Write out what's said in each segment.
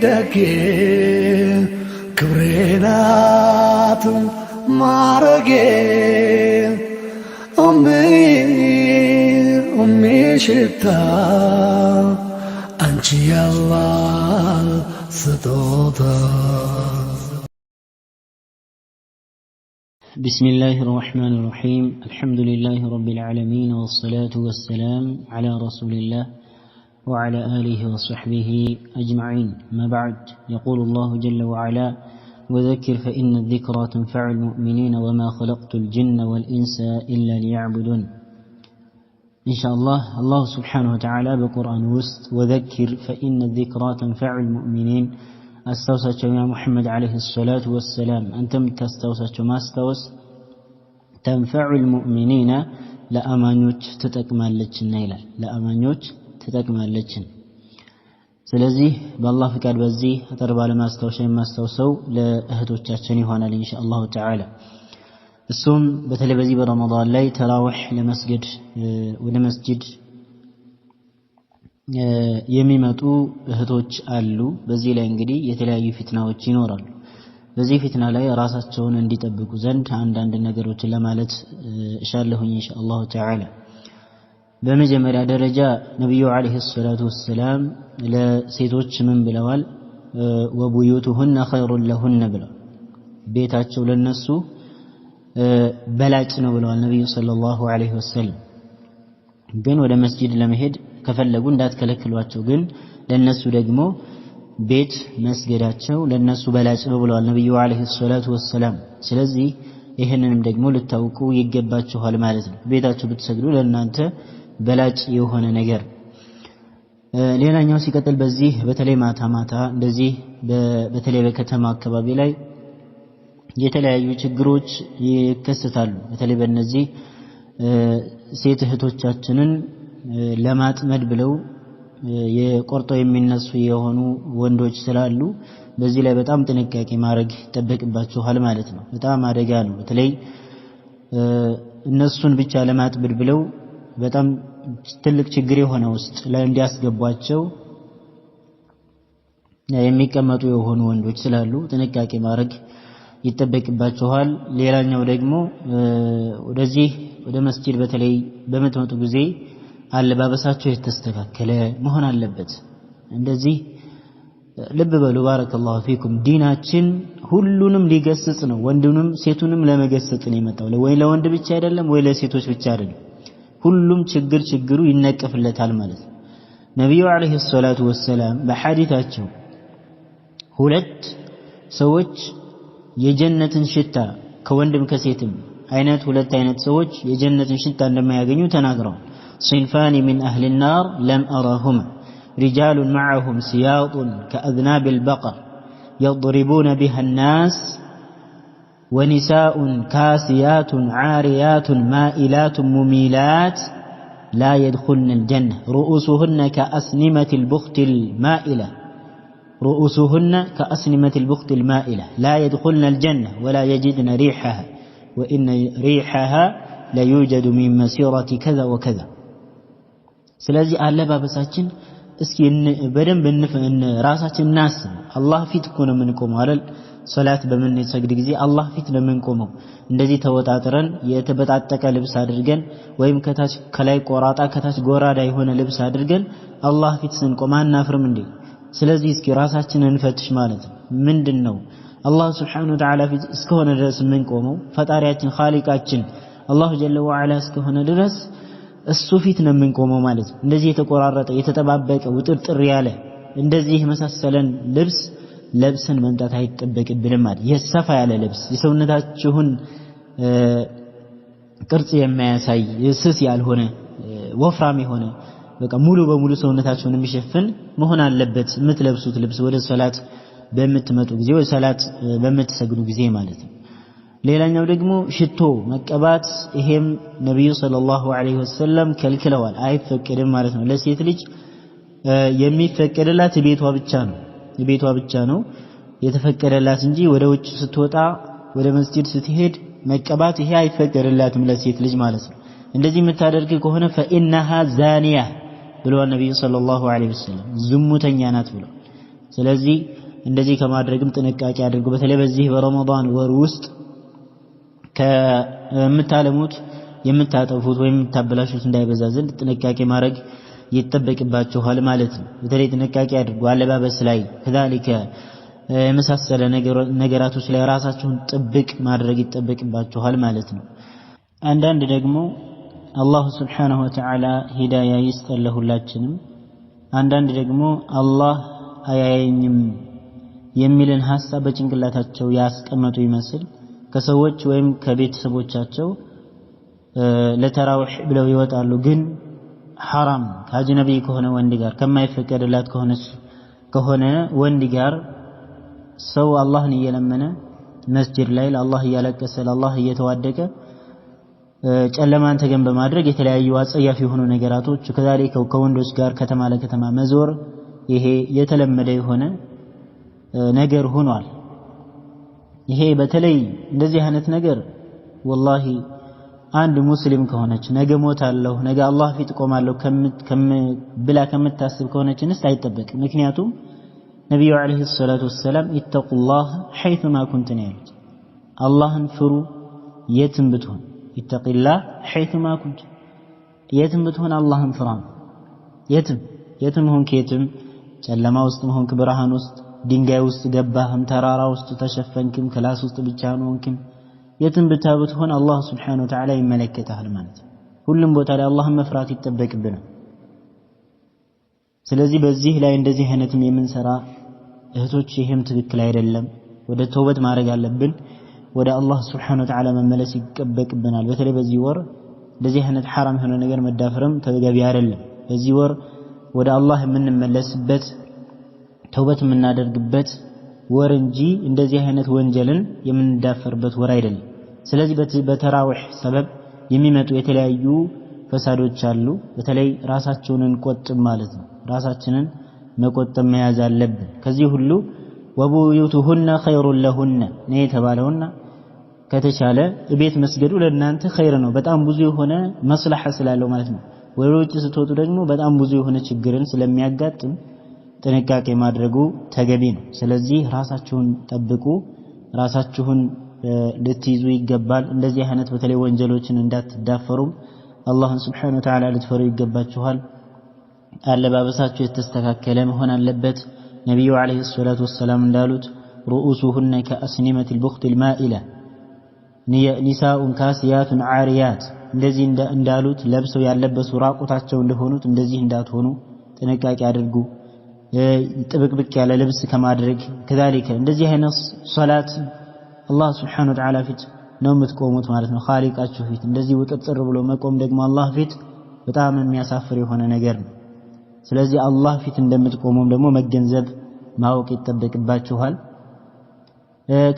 ደጌ ክብሬናት ማረጌ ሽታ አንቺ ያላህ ስጦታ። بسم الله الرحمن الرحيم الحمد لله رب العالمين والصلاة والسلام على رسول الله وعلى آله وصحبه أجمعين. ما بعد، يقول الله جل وعلا: وذكر فإن الذكرى تنفع المؤمنين وما خلقت الجن والإنس إلا ليعبدون. إن شاء الله الله سبحانه وتعالى بقرآن وسط وذكر فإن الذكرى تنفع المؤمنين أستوسى يا محمد عليه الصلاة والسلام أنتم تستوسى ما استوس تنفع المؤمنين لأمانيوت تتكمل لجن إلى لأمانيوت تتكمل لجن. ስለዚህ በአላህ ፍቃድ በዚህ አጠር ባለ ማስታወሻ የማስታውሰው ለእህቶቻችን ይሆናል ኢንሻአላህ ተዓላ። እሱም በተለይ በዚህ በረመዳን ላይ ተራዊህ ለመስገድ ወደ መስጂድ የሚመጡ እህቶች አሉ። በዚህ ላይ እንግዲህ የተለያዩ ፊትናዎች ይኖራሉ። በዚህ ፊትና ላይ ራሳቸውን እንዲጠብቁ ዘንድ አንዳንድ ነገሮችን ለማለት እሻለሁኝ ኢንሻአላህ ተዓላ። በመጀመሪያ ደረጃ ነብዩ አለይሂ ሰላቱ ወሰላም ለሴቶች ምን ብለዋል? ወቡዩቱሁነ ኸይሩን ለሁነ ብለዋል። ቤታቸው ለነሱ በላጭ ነው ብለዋል ነብዩ ሰለላሁ ዐለይሂ ወሰለም። ግን ወደ መስጂድ ለመሄድ ከፈለጉ እንዳትከለክሏቸው፣ ግን ለነሱ ደግሞ ቤት መስገዳቸው ለነሱ በላጭ ነው ብለዋል ነብዩ አለይሂ ሰላቱ ወሰላም። ስለዚህ ይሄንንም ደግሞ ልታውቁ ይገባችኋል ማለት ነው። ቤታችሁ ብትሰግዱ ለእናንተ በላጭ የሆነ ነገር። ሌላኛው ሲቀጥል በዚህ በተለይ ማታ ማታ እንደዚህ በተለይ በከተማ አካባቢ ላይ የተለያዩ ችግሮች ይከሰታሉ። በተለይ በእነዚህ ሴት እህቶቻችንን ለማጥመድ ብለው የቆርጠው የሚነሱ የሆኑ ወንዶች ስላሉ በዚህ ላይ በጣም ጥንቃቄ ማድረግ ይጠበቅባችኋል ማለት ነው። በጣም አደጋ ነው። በተለይ እነሱን ብቻ ለማጥመድ ብለው በጣም ትልቅ ችግር የሆነ ውስጥ ላይ እንዲያስገቧቸው የሚቀመጡ የሆኑ ወንዶች ስላሉ ጥንቃቄ ማድረግ ይጠበቅባችኋል። ሌላኛው ደግሞ ወደዚህ ወደ መስጂድ በተለይ በመጥመጡ ጊዜ አለባበሳቸው የተስተካከለ መሆን አለበት። እንደዚህ ልብ በሉ ባረከላሁ ፊኩም። ዲናችን ሁሉንም ሊገስጽ ነው፣ ወንዱንም ሴቱንም ለመገሰጽ ነው የመጣው። ወይ ለወንድ ብቻ አይደለም፣ ወይ ለሴቶች ብቻ አይደለም። ሁሉም ችግሩ ይነቀፍለታል ማለት ነው። ነብዩ አለይሂ ሰላቱ ወሰላም በሐዲታቸው ሁለት ሰዎች የጀነትን ሽታ ከወንድም ከሴትም አይነት ሁለት አይነት ሰዎች የጀነትን ሽታ እንደማያገኙ ተናግረዋል። صنفان من أهل النار لم أرهما رجال معهم سياط كأذناب البقر يضربون بها الناس ونساء كاسيات عاريات مائلات مميلات لا يدخلن الجنة رؤوسهن كأسنمة البخت المائلة رؤوسهن كأسنمة البخت المائلة لا يدخلن الجنة ولا يجدن ريحها وإن ريحها لا يوجد من مسيرة كذا وكذا. ስለዚህ አለባበሳችን እስኪ በደንብ ራሳችን እናስ አላህ ፊት እኮ ነው የምንቆመው አይደል? ሶላት በምንሰግድ ጊዜ አላህ ፊት ነው የምንቆመው። እንደዚህ ተወጣጥረን የተበጣጠቀ ልብስ አድርገን ወይም ከታች ከላይ ቆራጣ ከታች ጎራዳ የሆነ ልብስ አድርገን አላህ ፊት ስንቆም አናፍርም እንዴ? ስለዚህ እስኪ ራሳችንን እንፈትሽ ማለት ነው። ምንድነው አላህ Subhanahu Wa Ta'ala ፊት እስከሆነ ድረስ የምንቆመው ፈጣሪያችን ኻሊቃችን አላህ ጀለ ወዐላ እስከሆነ ድረስ እሱ ፊት ነው የምንቆመው ማለት ነው። እንደዚህ የተቆራረጠ የተጠባበቀ ውጥርጥር ያለ እንደዚህ መሳሰለን ልብስ ለብሰን መምጣት አይጠበቅብንም ማለት። የሰፋ ያለ ልብስ የሰውነታችሁን ቅርጽ የሚያሳይ ስስ ያልሆነ ወፍራም የሆነ በቃ ሙሉ በሙሉ ሰውነታችሁን የሚሸፍን መሆን አለበት የምትለብሱት ልብስ ወደ ሶላት በምትመጡ ጊዜ ወደ ሶላት በምትሰግዱ ጊዜ ማለት ነው። ሌላኛው ደግሞ ሽቶ መቀባት፣ ይሄም ነብዩ ሰለላሁ ዐለይሂ ወሰለም ከልክለዋል፣ አይፈቀድም ማለት ነው። ለሴት ልጅ የሚፈቀድላት ቤቷ ብቻ ነው የተፈቀደላት እንጂ ወደ ውጭ ስትወጣ ወደ መስጂድ ስትሄድ መቀባት ይሄ አይፈቀድላትም ለሴት ልጅ ማለት ነው። እንደዚህ የምታደርግ ከሆነ فإنها زانية ብለዋል ነብዩ ሰለላሁ ዐለይሂ ወሰለም ዝሙተኛ ናት ብለው። ስለዚህ እንደዚህ ከማድረግም ጥንቃቄ አድርጉ። በተለይ በዚህ በረመዳን ወር ውስጥ ከምታለሙት የምታጠፉት ወይም የምታበላሹት እንዳይበዛ ዘንድ ጥንቃቄ ማድረግ ይጠበቅባችኋል ማለት ነው። በተለይ ጥንቃቄ አድርጉ አለባበስ ላይ ከዛሊከ የመሳሰለ ነገራቶች ላይ ራሳችሁን ጥብቅ ማድረግ ይጠበቅባችኋል ማለት ነው። አንዳንድ ደግሞ አላሁ ስብሓነሁ ወተዓላ ሂዳያ ይስጠን ለሁላችንም። አንዳንድ ደግሞ አላህ አያየኝም የሚልን ሐሳብ በጭንቅላታቸው ያስቀመጡ ይመስል ከሰዎች ወይም ከቤተሰቦቻቸው ለተራዊህ ብለው ይወጣሉ። ግን ሐራም ከአጅነቢ ከሆነ ወንድ ጋር ከማይፈቀድላት ከሆነ ወንድ ጋር ሰው አላህን እየለመነ መስጂድ ላይ ለአላህ እያለቀሰ ለአላህ እየተዋደቀ ጨለማን ተገን በማድረግ የተለያዩ አጸያፊ የሆኑ ነገራቶች ከዛሊከ ከወንዶች ጋር ከተማ ለከተማ መዞር ይሄ የተለመደ የሆነ ነገር ሆኗል። ይሄ በተለይ እንደዚህ አይነት ነገር ወላሂ አንድ ሙስሊም ከሆነች ነገ ሞታለሁ ነገ አላህ ፊት ቆማለሁ ብላ ከምታስብ ከሆነች እንስት አይጠበቅም። ምክንያቱም ነብዩ አለይሂ ሰላቱ ወሰለም ኢተቁላህ ሐይቱማ ኩንቱም ያሉት አላህን ፍሩ የትም ብትሆን ኢተቂላህ ሐይቱማ ኩንቱም የትም ብትሆን አላህን ፍራ። የትም ሆንክ የትም ጨለማ ውስጥ ሆንክ ብርሃን ውስጥ ድንጋይ ውስጥ ገባህም ተራራ ውስጥ ተሸፈንክም ክላስ ውስጥ ብቻህን ሆንክም የትም ብትሆን አላህ ሱብሓነሁ ወተዓላ ይመለከታል ማለት ነው። ሁሉም ቦታ ላይ አላህን መፍራት ይጠበቅብናል። ስለዚህ በዚህ ላይ እንደዚህ አይነትም የምንሰራ እህቶች ይሄም ትክክል አይደለም። ወደ ተውበት ማድረግ አለብን። ወደ አላህ ሱብሓነሁ ወተዓላ መመለስ ይጠበቅብናል። በተለይ በዚህ ወር እንደዚህ አይነት ሐራም የሆነ ነገር መዳፈርም ተገቢ አይደለም። በዚህ ወር ወደ አላህ የምንመለስበት ተውበት የምናደርግበት ወር እንጂ እንደዚህ አይነት ወንጀልን የምንዳፈርበት ወር አይደለም። ስለዚህ በተራዊህ ሰበብ የሚመጡ የተለያዩ ፈሳዶች አሉ። በተለይ ራሳችንን እንቆጥብ ማለት ነው። ራሳችንን መቆጠብ መያዝ አለብን። ከዚህ ሁሉ ወቡዩቱሁነ ኸይሩን ለሁነ ነው የተባለውና ከተቻለ ቤት መስገዱ ለእናንተ ኸይር ነው። በጣም ብዙ የሆነ መስለሐ ስላለው ማለት ነው። ወደ ውጭ ስትወጡ ደግሞ በጣም ብዙ የሆነ ችግርን ስለሚያጋጥም ጥንቃቄ ማድረጉ ተገቢ ነው። ስለዚህ ራሳችሁን ጠብቁ፣ ራሳችሁን ልትይዙ ይገባል። እንደዚህ አይነት በተለይ ወንጀሎችን እንዳትዳፈሩም አላህን ሱብሓነሁ ወተዓላ ልትፈሩ ይገባችኋል። አለባበሳችሁ የተስተካከለ መሆን አለበት። ነብዩ አለይሂ ሰላቱ ወሰላም እንዳሉት ሩኡሱሁነ ከአስኒመቲል ቡኽቲል ማኢላ ኒሳኡን ካሲያቱን ዓሪያት እንደዚህ እንዳሉት ለብሰው ያለበሱ ራቁታቸው እንደሆኑት እንደዚህ እንዳትሆኑ ጥንቃቄ አድርጉ። ጥብቅብቅ ያለ ልብስ ከማድረግ ከዛሊከ እንደዚህ አይነት ሶላት አላህ ሱብሓነሁ ወተዓላ ፊት ነው የምትቆሙት ማለት ነው። ኻሊቃችሁ ፊት እንደዚህ ውጥጥር ብሎ መቆም ደግሞ አላህ ፊት በጣም የሚያሳፍር የሆነ ነገር ነው። ስለዚህ አላህ ፊት እንደምትቆሙም ደግሞ መገንዘብ ማወቅ ይጠበቅባችኋል።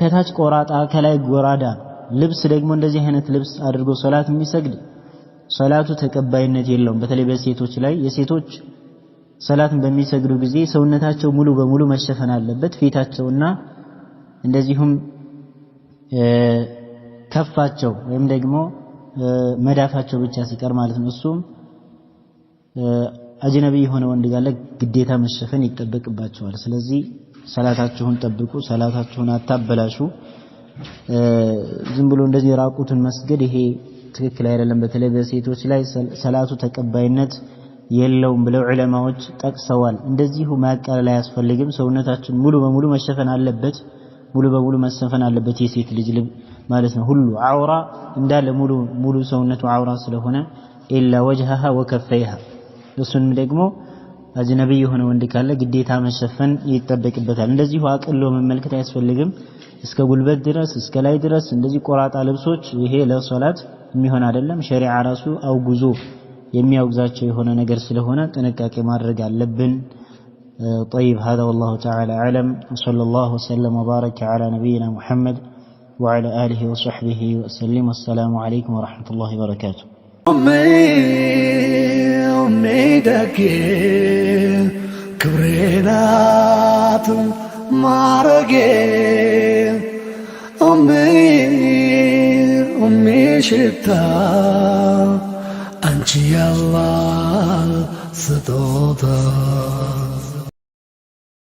ከታች ቆራጣ ከላይ ጎራዳ ልብስ ደግሞ እንደዚህ አይነት ልብስ አድርጎ ሶላት የሚሰግድ ሶላቱ ተቀባይነት የለውም። በተለይ በሴቶች ላይ የሴቶች ሰላትን በሚሰግዱ ጊዜ ሰውነታቸው ሙሉ በሙሉ መሸፈን አለበት። ፊታቸውና እንደዚሁም ከፋቸው ወይም ደግሞ መዳፋቸው ብቻ ሲቀር ማለት ነው። እሱም አጅነቢ የሆነ ወንድ ጋር ግዴታ መሸፈን ይጠበቅባቸዋል። ስለዚህ ሰላታችሁን ጠብቁ፣ ሰላታችሁን አታበላሹ። ዝም ብሎ እንደዚህ ራቁትን መስገድ ይሄ ትክክል አይደለም። በተለይ በሴቶች ላይ ሰላቱ ተቀባይነት የለውም ብለው ዑለማዎች ጠቅሰዋል። እንደዚሁ ማቃለል አያስፈልግም። ሰውነታችን ሙሉ በሙሉ መሸፈን አለበት፣ ሙሉ በሙሉ መሸፈን አለበት። የሴት ልጅ ልብ ማለት ነው ሁሉ አውራ እንዳለ ሙሉ ሰውነቱ አውራ ስለሆነ ኢላ ወጅሃሃ ወከፈይሃ እሱንም ደግሞ አጅነቢ የሆነ ወንድ ካለ ግዴታ መሸፈን ይጠበቅበታል። እንደዚሁ አቅሎ መመልከት አያስፈልግም። እስከ ጉልበት ድረስ እስከ ላይ ድረስ እንደዚህ ቆራጣ ልብሶች ይሄ ለሶላት የሚሆን አይደለም። ሸሪዓ ራሱ አውጉዞ የሚያውግዛቸው የሆነ ነገር ስለሆነ ጥንቃቄ ማድረግ አለብን። طيب هذا والله تعالى أعلم وصلى الله وسلم وبارك على نبينا محمد وعلى آله وصحبه وسلم والسلام عليكم ورحمة الله وبركاته. أمي دكي كبرينات معرقي أمي شتا أنت يا الله ስጦታ